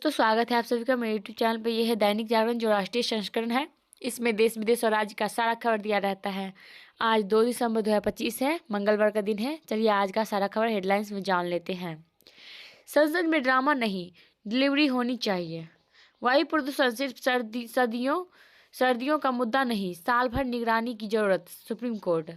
तो स्वागत है आप सभी का मेरे यूट्यूब चैनल पे। यह है दैनिक जागरण जो राष्ट्रीय संस्करण है। इसमें देश विदेश और राज्य का सारा खबर दिया रहता है। आज 2 दिसंबर 2025 है, मंगलवार का दिन है। चलिए आज का सारा खबर हेडलाइंस में जान लेते हैं। संसद में ड्रामा नहीं, डिलीवरी होनी चाहिए। वायु प्रदूषण सिर्फ सर्दियों का मुद्दा नहीं, साल भर निगरानी की जरूरत, सुप्रीम कोर्ट।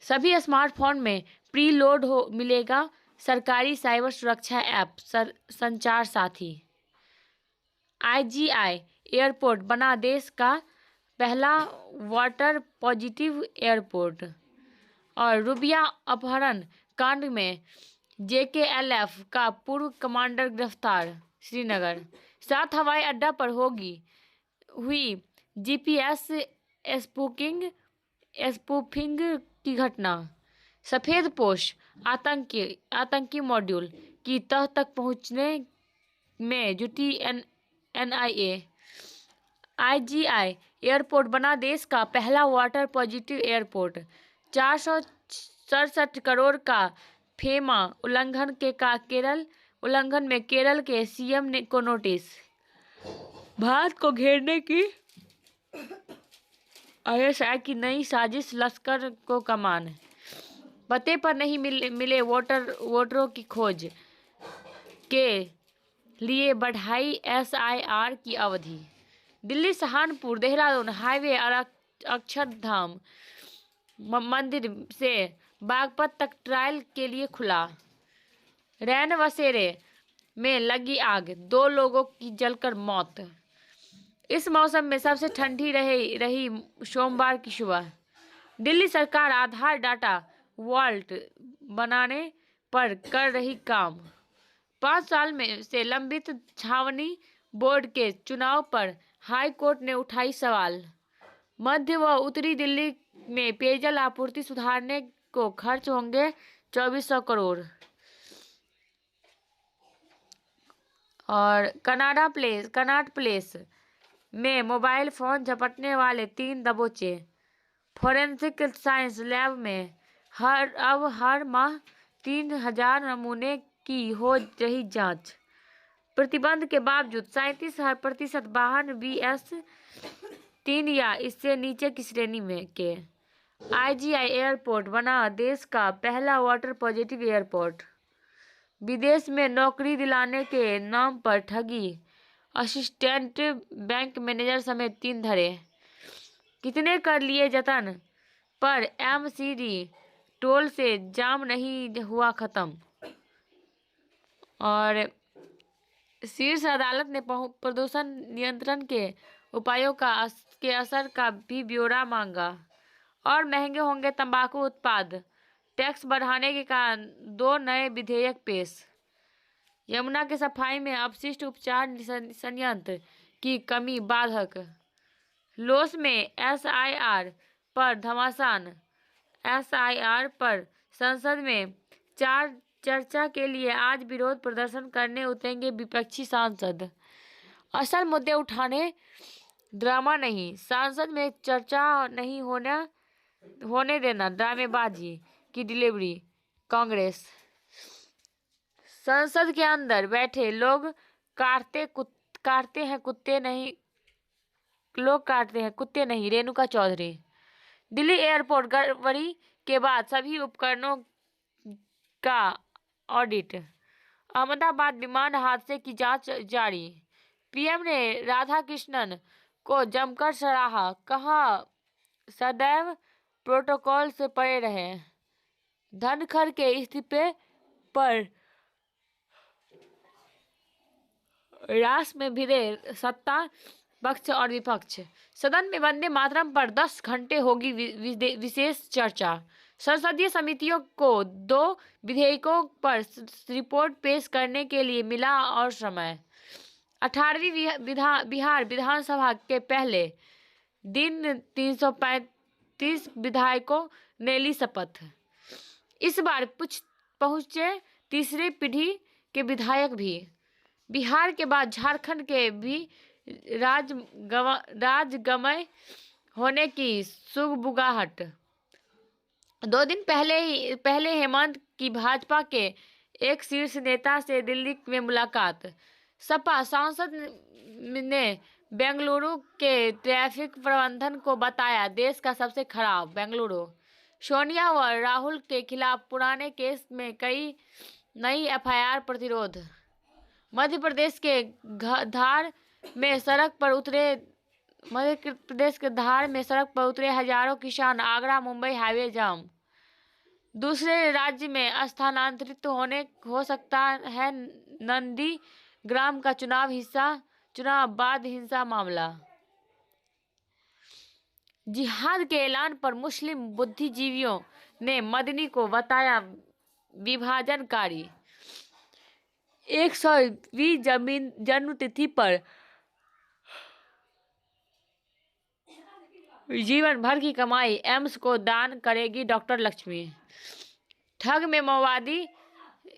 सभी स्मार्टफोन में प्री लोड हो मिलेगा सरकारी साइबर सुरक्षा ऐप, संचार साथी। आईजीआई एयरपोर्ट बना देश का पहला वाटर पॉजिटिव एयरपोर्ट। और रुबिया अपहरण कांड में जेकेएलएफ का पूर्व कमांडर गिरफ्तार, श्रीनगर। 7 हवाई अड्डा पर हुई जीपीएस स्पूफिंग की घटना। सफेद पोश आतंकी मॉड्यूल की तह तक पहुंचने में जुटी एनआईए। आईजीआई एयरपोर्ट बना देश का पहला वाटर पॉजिटिव एयरपोर्ट। 467 करोड़ का फेमा उल्लंघन में केरल के सीएम को नोटिस। भारत को घेरने की आईएसआई की नई साजिश, लश्कर को कमान। पते पर नहीं मिले वोटरों की खोज के लिए बढ़ाई एसआईआर की अवधि। दिल्ली सहारनपुर देहरादून हाईवे अक्षरधाम मंदिर से बागपत तक ट्रायल के लिए खुला। रैन बसेरे में लगी आग, 2 लोगों की जलकर मौत। इस मौसम में सबसे ठंडी रही सोमवार की सुबह। दिल्ली सरकार आधार डाटा वॉल्ट बनाने पर कर रही काम। 5 साल में से लंबित छावनी बोर्ड के चुनाव पर हाई कोर्ट ने उठाई सवाल। मध्य व उत्तरी दिल्ली में पेयजल आपूर्ति सुधारने को खर्च होंगे 2400 करोड़। और कनाट प्लेस में मोबाइल फोन झपटने वाले 3 दबोचे। फोरेंसिक साइंस लैब में हर माह 3000 नमूने की हो रही जांच। प्रतिबंध के बावजूद 37% वाहन BS3 या इससे नीचे की श्रेणी में के। आईजीआई एयरपोर्ट बना देश का पहला वाटर पॉजिटिव एयरपोर्ट। विदेश में नौकरी दिलाने के नाम पर ठगी, असिस्टेंट बैंक मैनेजर समेत 3 धरे। कितने कर लिए जतन पर एमसीडी टोल से जाम नहीं हुआ खत्म। और शीर्ष अदालत ने प्रदूषण नियंत्रण के उपायों के असर का भी ब्यौरा मांगा। और महंगे होंगे तंबाकू उत्पाद, टैक्स बढ़ाने के कारण 2 नए विधेयक पेश। यमुना के सफाई में अपशिष्ट उपचार संयंत्र की कमी बाधक। लोस में एसआईआर पर घमासान। एसआईआर पर संसद में चर्चा के लिए आज विरोध प्रदर्शन करने उतरेंगे विपक्षी सांसद। असल मुद्दे उठाने, ड्रामा नहीं, संसद में चर्चा नहीं होने देना, ड्रामेबाजी की डिलीवरी, कांग्रेस। संसद के अंदर बैठे लोग काटते हैं कुत्ते नहीं, रेणुका चौधरी। दिल्ली एयरपोर्ट गड़बड़ी के बाद सभी उपकरणों का ऑडिट। अहमदाबाद विमान हादसे की जांच जारी। पीएम ने राधाकृष्णन को जमकर सराहा, कहा सदैव प्रोटोकॉल से परे रहे। धनखड़ के इस्तीफे पर रास में भिड़े सत्ता पक्ष और विपक्ष। सदन में वंदे मातरम पर 10 घंटे होगी विशेष चर्चा। संसदीय समितियों को 2 विधेयकों पर रिपोर्ट पेश करने के लिए मिला और समय। 18वीं बिहार विधानसभा के पहले दिन 335 विधायकों ने ली शपथ। इस बार पहुंचे तीसरी पीढ़ी के विधायक भी। बिहार के बाद झारखंड के भी राजगमय होने की सुगबुगाहट। 2 दिन पहले हेमंत की भाजपा के एक शीर्ष नेता से दिल्ली में मुलाकात। सपा सांसद ने बेंगलुरु के ट्रैफिक प्रबंधन को बताया देश का सबसे खराब। बेंगलुरु। सोनिया व राहुल के खिलाफ पुराने केस में कई नई एफआईआर प्रतिरोध। मध्य प्रदेश के धार में सड़क पर उतरे हजारों किसान। आगरा मुंबई हाईवे जाम। दूसरे राज्य में स्थानांतरित हो सकता है नंदी ग्राम का चुनाव बाद हिंसा मामला। जिहाद के ऐलान पर मुस्लिम बुद्धिजीवियों ने मदनी को बताया विभाजनकारी। 100वीं जन्मतिथि पर जीवन भर की कमाई एम्स को दान करेगी डॉक्टर लक्ष्मी। ठग में माओवादी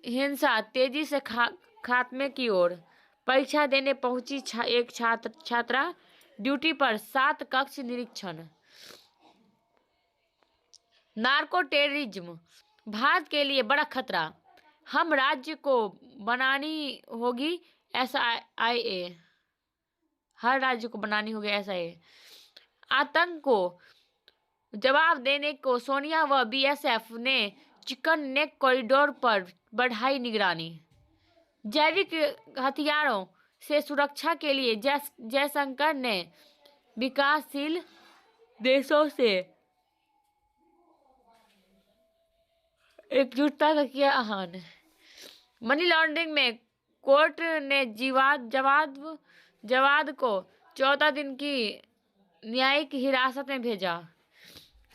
हिंसा तेजी से खात्मे की ओर। परीक्षा देने पहुंची एक छात्रा। ड्यूटी पर 7 कक्ष निरीक्षण। नार्को टेररिज्म भारत के लिए बड़ा खतरा। हम राज्य को बनानी होगी SIA। हर राज्य को बनानी होगी SIA। आतंक को जवाब देने को सोनिया व BSF ने चिकन नेक कॉरिडोर पर बढ़ाई निगरानी। जैविक हथियारों से सुरक्षा के लिए जयशंकर ने विकासशील देशों से एकजुटता का किया आह्वान। मनी लॉन्ड्रिंग में कोर्ट ने जवाद को 14 दिन की न्यायिक हिरासत में भेजा।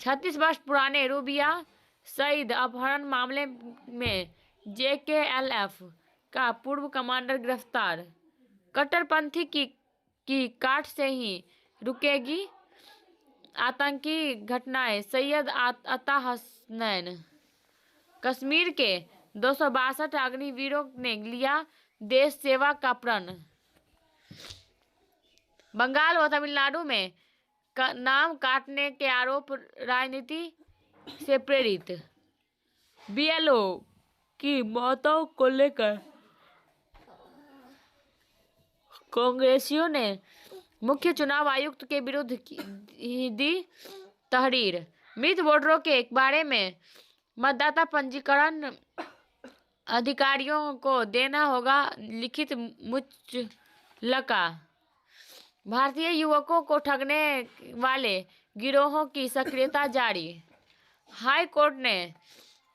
36 वर्ष पुराने रूबिया सईद अपहरण मामले में JKLF का पूर्व कमांडर गिरफ्तार। कट्टरपंथी की काट से ही रुकेगी आतंकी घटनाएं। सैयद अता हसनैन। कश्मीर के 262 अग्निवीरों ने लिया देश सेवा का प्रण। बंगाल व तमिलनाडु में नाम काटने के आरोप राजनीति से प्रेरित। BLO की मौतों को लेकर कांग्रेसियों ने मुख्य चुनाव आयुक्त के विरुद्ध दी तहरीर। मृत वोटरों के बारे में मतदाता पंजीकरण अधिकारियों को देना होगा लिखित मुचलका। भारतीय युवकों को ठगने वाले गिरोहों की सक्रियता जारी। हाई कोर्ट ने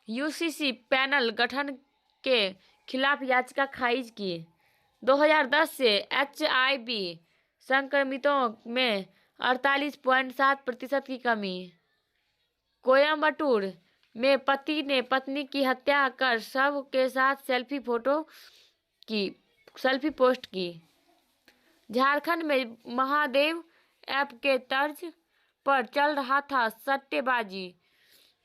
UCC पैनल गठन के खिलाफ याचिका खारिज की। 2010 से HIV संक्रमितों में 48.7% की कमी। कोयम्बटूर में पति ने पत्नी की हत्या कर शव के साथ सेल्फी पोस्ट की। झारखंड में महादेव ऐप के तर्ज पर चल रहा था सट्टेबाजी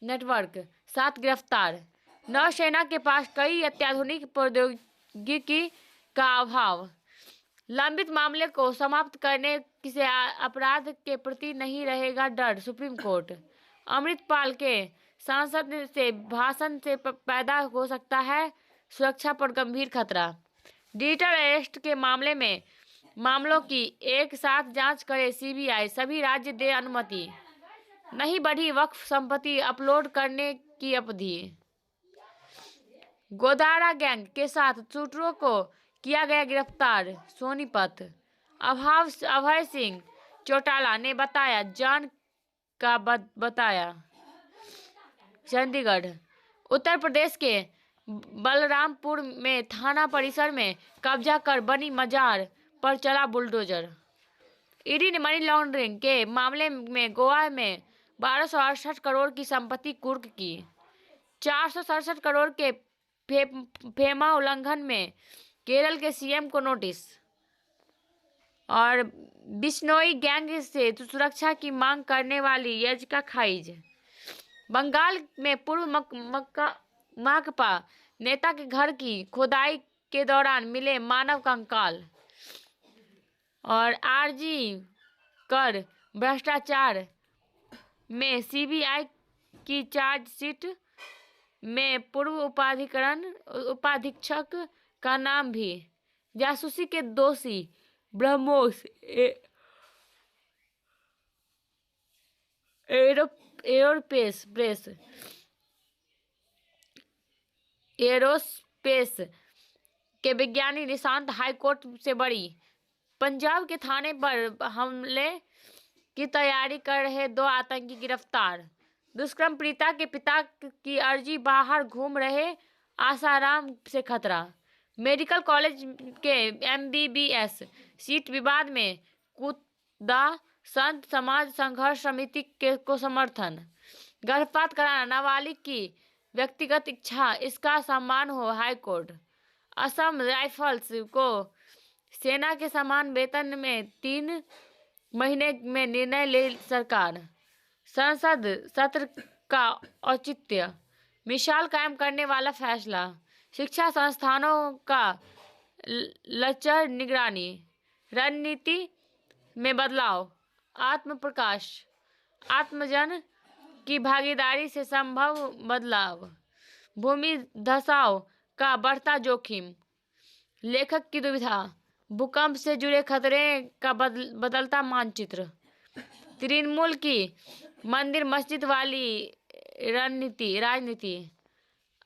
नेटवर्क। 7 गिरफ्तार। नौसेना के पास कई अत्याधुनिक प्रौद्योगिकी का अभाव। लंबित मामले को समाप्त करने से अपराध के प्रति नहीं रहेगा डर। Supreme court. अमृतपाल के सांसद से भाषण से पैदा हो सकता है सुरक्षा पर गंभीर खतरा। डिजिटल अरेस्ट के मामलों की एक साथ जांच करे CBI। सभी राज्य दे अनुमति। नहीं बढ़ी वक्फ संपत्ति अपलोड करने की अवधि। गोदारा गैंग के साथ शूटरों को किया गया गिरफ्तार। सोनीपत। अभय सिंह चौटाला ने बताया जान का बताया। चंडीगढ़। उत्तर प्रदेश के बलरामपुर में थाना परिसर में कब्जा कर बनी मजार पर चला बुलडोजर। ईडी ने मनी लॉन्ड्रिंग के मामले में गोवा में 1268 करोड़ की संपत्ति कुर्क की। 467 करोड़ के फेमा उल्लंघन में केरल के CM को नोटिस। और बिश्नोई गैंग से सुरक्षा की मांग करने वाली याचिका खारिज। बंगाल में पूर्व माकपा नेता के घर की खुदाई के दौरान मिले मानव कंकाल। और RG कर भ्रष्टाचार में CBI की चार्जशीट में पूर्व उपाधीक्षक का नाम भी। जासूसी के दोषी ब्रह्मोस एरोस्पेस के विज्ञानी निशांत हाईकोर्ट से बरी। पंजाब के थाने पर हमले की तैयारी कर रहे 2 आतंकी गिरफ्तार। दुष्कर्म पीड़िता के पिता की अर्जी, बाहर घूम रहे आसाराम से खतरा। मेडिकल कॉलेज के MBBS सीट विवाद में कूदा संत समाज संघर्ष समिति को समर्थन। गर्भपात कराना नाबालिग की व्यक्तिगत इच्छा, इसका सम्मान हो हाईकोर्ट। असम राइफल्स को सेना के समान वेतन में 3 महीने में निर्णय ले सरकार। संसद सत्र का औचित्य, मिसाल कायम करने वाला फैसला। शिक्षा संस्थानों का लचर निगरानी। रणनीति में बदलाव। आत्मप्रकाश, आत्मजन की भागीदारी से संभव बदलाव। भूमि धसाव का बढ़ता जोखिम। लेखक की दुविधा। भूकंप से जुड़े खतरे का बदलता मानचित्र। तृणमूल की मंदिर मस्जिद वाली राजनीति।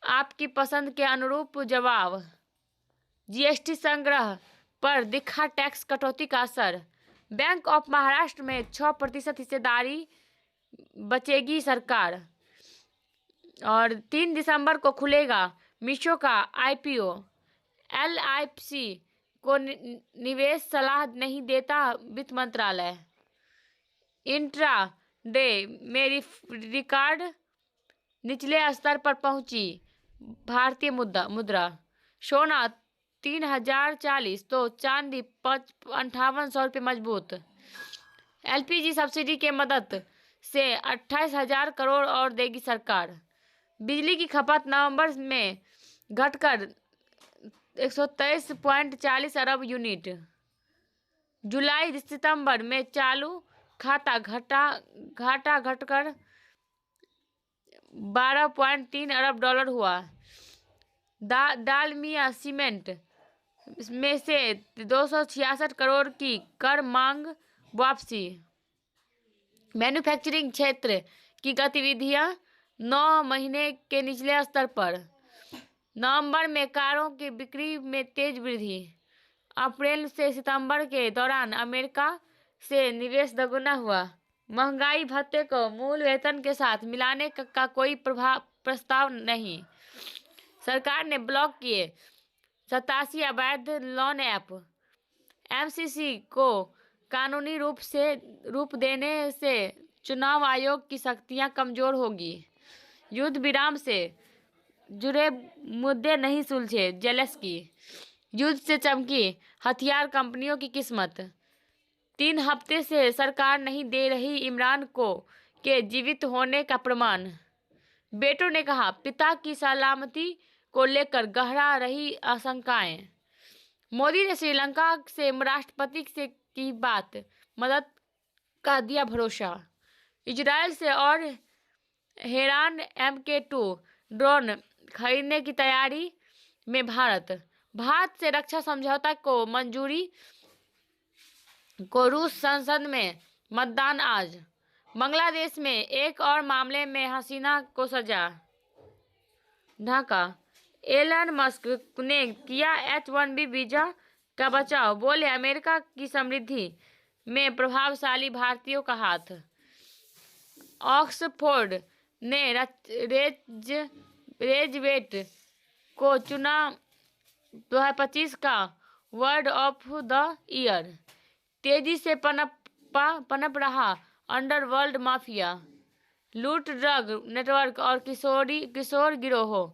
आपकी पसंद के अनुरूप जवाब। GST संग्रह पर दिखा टैक्स कटौती का असर। बैंक ऑफ महाराष्ट्र में 6% हिस्सेदारी बचेगी सरकार। और 3 दिसंबर को खुलेगा मीशो का IPO। LIC को निवेश सलाह नहीं देता वित्त मंत्रालय। इंट्रा डे में रिकॉर्ड निचले स्तर पर पहुंची भारतीय मुद्रा। सोना 3040 तो चांदी 5800 रुपये मजबूत। LPG सब्सिडी के मदद से 28,000 करोड़ और देगी सरकार। बिजली की खपत नवंबर में घटकर 123.40 अरब यूनिट। जुलाई सितंबर में चालू खाता घाटा घटकर 12.3 अरब डॉलर हुआ। डालमिया सीमेंट में से 266 करोड़ की कर मांग वापसी। मैन्युफैक्चरिंग क्षेत्र की गतिविधियां 9 महीने के निचले स्तर पर। नवंबर में कारों की बिक्री में तेज वृद्धि। अप्रैल से सितंबर के दौरान अमेरिका से निवेश दोगुना हुआ। महंगाई भत्ते को मूल वेतन के साथ मिलाने का कोई प्रस्ताव नहीं। सरकार ने ब्लॉक किए 87 अवैध लोन ऐप। MCC को कानूनी रूप देने से चुनाव आयोग की शक्तियां कमजोर होगी। युद्ध विराम से जुड़े मुद्दे नहीं सुलझे, जेलेंस्की। युद्ध से चमकी हथियार कंपनियों की किस्मत। 3 हफ्ते से सरकार नहीं दे रही इमरान को के जीवित होने का प्रमाण। बेटों ने कहा, पिता की सलामती को लेकर गहरा रही आशंकाएं। मोदी ने श्रीलंका से राष्ट्रपति से की बात, मदद का दिया भरोसा। इजराइल से और हेरान MK2 ड्रोन खरीदने की तैयारी में भारत से रक्षा समझौता को मंजूरी को रूस संसद में मतदान आज। बांग्लादेश में एक और मामले में हसीना को सजा। ढाका। एलन मस्क ने किया H1B वीजा का बचाव, बोले अमेरिका की समृद्धि में प्रभावशाली भारतीयों का हाथ। ऑक्सफोर्ड ने रेजवेट को चुना 2025 का वर्ड ऑफ द ईयर। तेजी से पनप रहा अंडरवर्ल्ड माफिया। लूट, ड्रग नेटवर्क और किशोर गिरोहों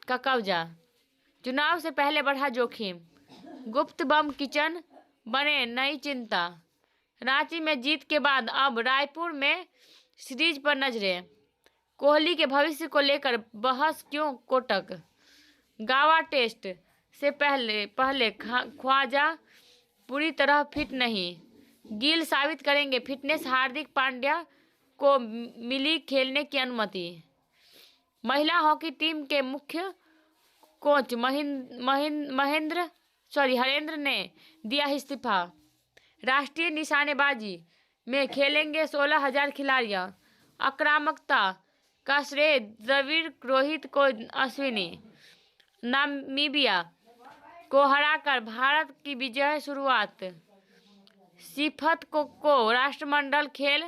का कब्जा। चुनाव से पहले बढ़ा जोखिम। गुप्त बम किचन बने नई चिंता। रांची में जीत के बाद अब रायपुर में सीरीज पर नजरें। कोहली के भविष्य को लेकर बहस क्यों कोटक। गावा टेस्ट से पहले ख्वाजा पूरी तरह फिट नहीं। गिल साबित करेंगे फिटनेस। हार्दिक पांड्या को मिली खेलने की अनुमति। महिला हॉकी टीम के मुख्य कोच महेंद्र हरेंद्र ने दिया इस्तीफा। राष्ट्रीय निशानेबाजी में खेलेंगे 16,000 खिलाड़ियां। आक्रामकता का श्रेय द्रविड़, रोहित को अश्विनी। नामीबिया को हराकर भारत की विजय शुरुआत। सिफत को राष्ट्रमंडल खेल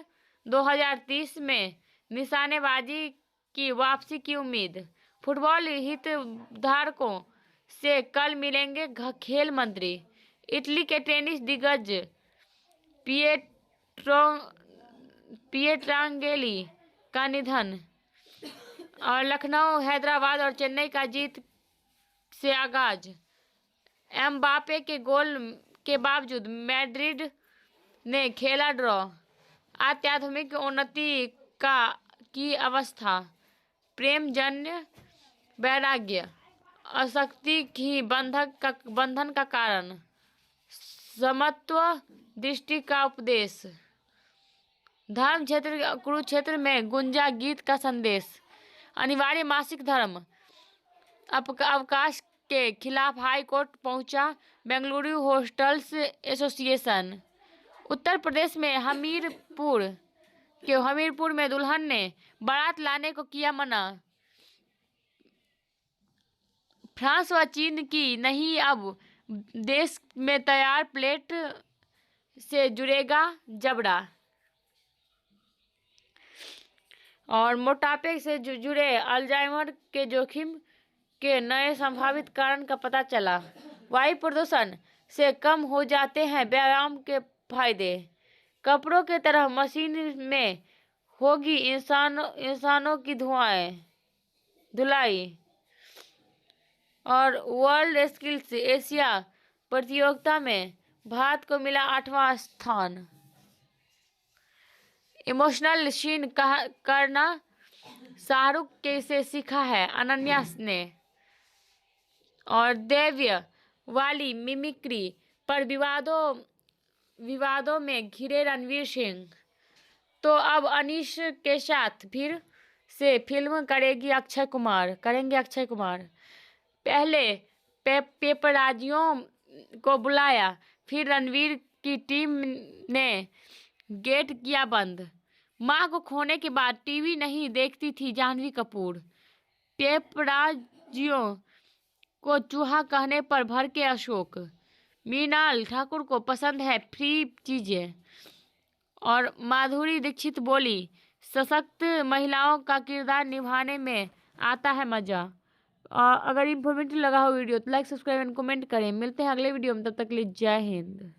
2030 में निशानेबाजी की वापसी की उम्मीद। फुटबॉल हितधारकों से कल मिलेंगे खेल मंत्री। इटली के टेनिस दिग्गज पिएट्रांगेली का निधन। और लखनऊ, हैदराबाद और चेन्नई का जीत से आगाज। एमबापे के गोल के बावजूद मैड्रिड ने खेला ड्रॉ। अत्याधुनिक उन्नति की अवस्था। प्रेमजन्य वैराग्य आसक्ति ही बंधन का कारण। समत्व दृष्टि का उपदेश। धर्म क्षेत्र कुरुक्षेत्र में गुंजा गीत का संदेश। अनिवार्य मासिक धर्म अवकाश के खिलाफ हाई कोर्ट पहुंचा बेंगलुरु होस्टल्स एसोसिएशन। उत्तर प्रदेश में हमीरपुर में दुल्हन ने बारात लाने को किया मना। फ्रांस व चीन की नहीं, अब देश में तैयार प्लेट से जुड़ेगा जबड़ा। और मोटापे से जुड़े अल्जाइमर के जोखिम के नए संभावित कारण का पता चला। वायु प्रदूषण से कम हो जाते हैं व्यायाम के फायदे। कपड़ों के तरह मशीन में होगी इंसानों की धुलाई। और वर्ल्ड स्किल्स एशिया प्रतियोगिता में भारत को मिला 8वां स्थान। इमोशनल सीन करना शाहरुख के से सीखा है अनन्या ने। और दैव्य वाली मिमिक्री पर विवादों में घिरे रणवीर सिंह। तो अब अनीश के साथ फिर से फिल्म करेंगे अक्षय कुमार। पहले पेपराजियों को बुलाया, फिर रणवीर की टीम ने गेट किया बंद। मां को खोने के बाद टीवी नहीं देखती थी जाह्नवी कपूर। पेपराजियों को चूहा कहने पर भड़के अशोक। मृणाल ठाकुर को पसंद है फ्री चीजें। और माधुरी दीक्षित बोली, सशक्त महिलाओं का किरदार निभाने में आता है मजा। और अगर इन्फॉर्मेटिव लगा हो वीडियो तो लाइक, सब्सक्राइब एंड कमेंट करें। मिलते हैं अगले वीडियो में, तब तक के लिए जय हिंद।